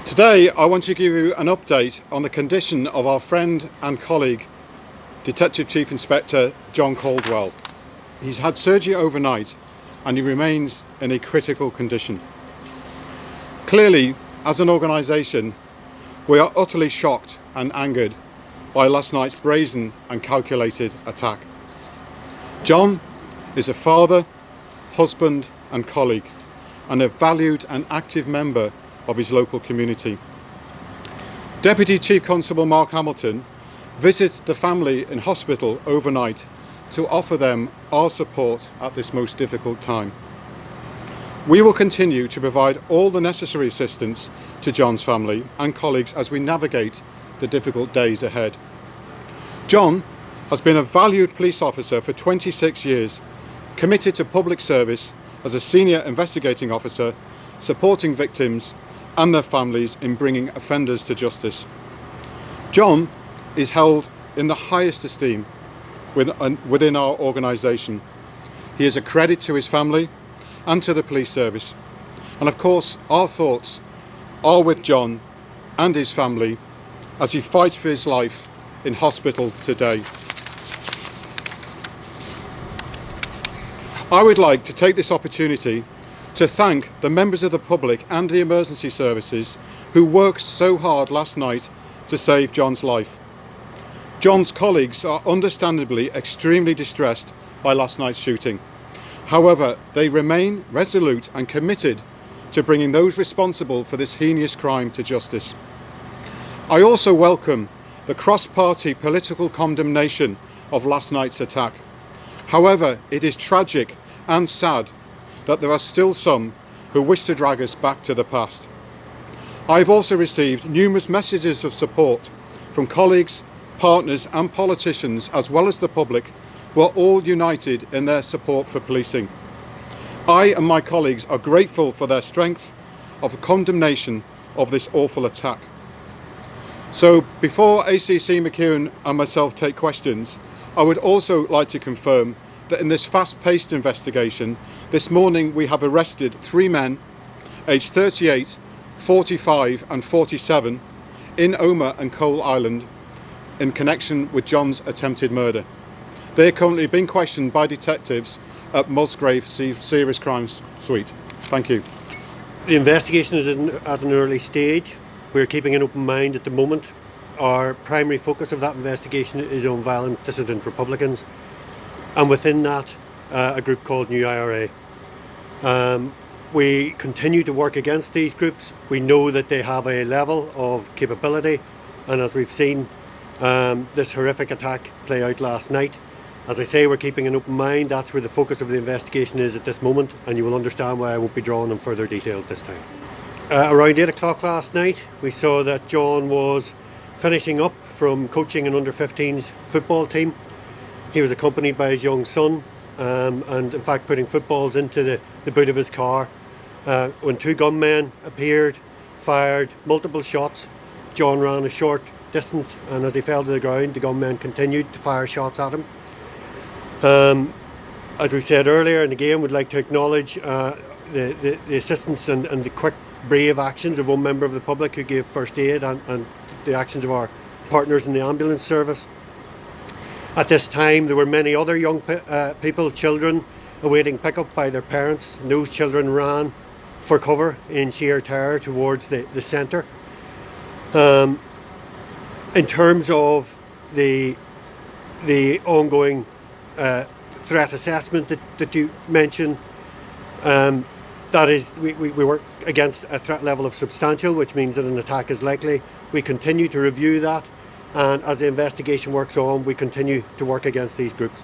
Today I want to give you an update on the condition of our friend and colleague, Detective Chief Inspector John Caldwell. He's had surgery overnight and he remains in a critical condition. Clearly, as an organisation, we are utterly shocked and angered by last night's brazen and calculated attack. John is a father, husband and colleague, and a valued and active member of his local community. Deputy Chief Constable Mark Hamilton visited the family in hospital overnight to offer them our support at this most difficult time. We will continue to provide all the necessary assistance to John's family and colleagues as we navigate the difficult days ahead. John has been a valued police officer for 26 years, committed to public service as a senior investigating officer, supporting victims and their families in bringing offenders to justice. John is held in the highest esteem within our organisation. He is a credit to his family and to the police service. And of course, our thoughts are with John and his family as he fights for his life in hospital today. I would like to take this opportunity to thank the members of the public and the emergency services who worked so hard last night to save John's life. John's colleagues are understandably extremely distressed by last night's shooting. However, they remain resolute and committed to bringing those responsible for this heinous crime to justice. I also welcome the cross-party political condemnation of last night's attack. However, it is tragic and sad that there are still some who wish to drag us back to the past. I've also received numerous messages of support from colleagues, partners and politicians, as well as the public, who are all united in their support for policing. I and my colleagues are grateful for their strength of the condemnation of this awful attack. So before ACC McEwen and myself take questions, I would also like to confirm that in this fast-paced investigation, this morning we have arrested 3 men aged 38, 45 and 47 in Omagh and Coal Island in connection with John's attempted murder. They are currently being questioned by detectives at Musgrave Serious Crimes Suite. Thank you. The investigation is at an early stage. We're keeping an open mind at the moment. Our primary focus of that investigation is on violent dissident Republicans, and within that a group called New IRA. We continue to work against these groups. We know that they have a level of capability, and as we've seen this horrific attack play out last night, as I say, we're keeping an open mind. That's where the focus of the investigation is at this moment, and you will understand why I won't be drawing on further detail at this time. Around 8 o'clock last night, we saw that John was finishing up from coaching an under-15s football team. He was accompanied by his young son, and in fact putting footballs into the boot of his car when 2 gunmen appeared, fired multiple shots. John ran a short distance, and as he fell to the ground, the gunmen continued to fire shots at him. As we said earlier, and again would like to acknowledge the assistance and the quick, brave actions of one member of the public who gave first aid, and the actions of our partners in the ambulance service. At this time there were many other young people, children, awaiting pickup by their parents, and those children ran for cover in sheer terror towards the centre. In terms of the ongoing threat assessment that you mentioned, that is, we work against a threat level of substantial, which means that an attack is likely. We continue to review that, and as the investigation works on, we continue to work against these groups.